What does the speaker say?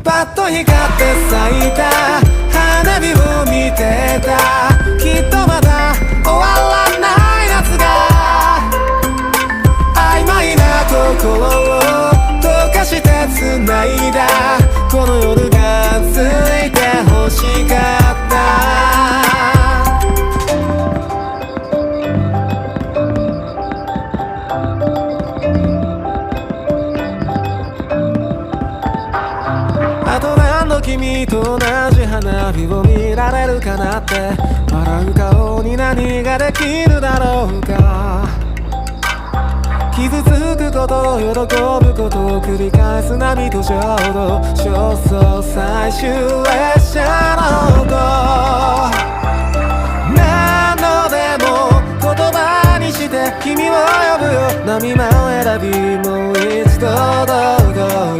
パッと光って咲いた花火を見てた。きっとまだ終わらない夏が曖昧な心を溶かして繋いだ。この夜がついて欲しかった。あと何度君と同じ花火を見られるかなって。笑う顔に何ができるだろうか。傷つくことを喜ぶことを繰り返す波とちょうど焦燥最終列車の音。何度でも言葉にして君を呼ぶよ。波間を選びもう一度どう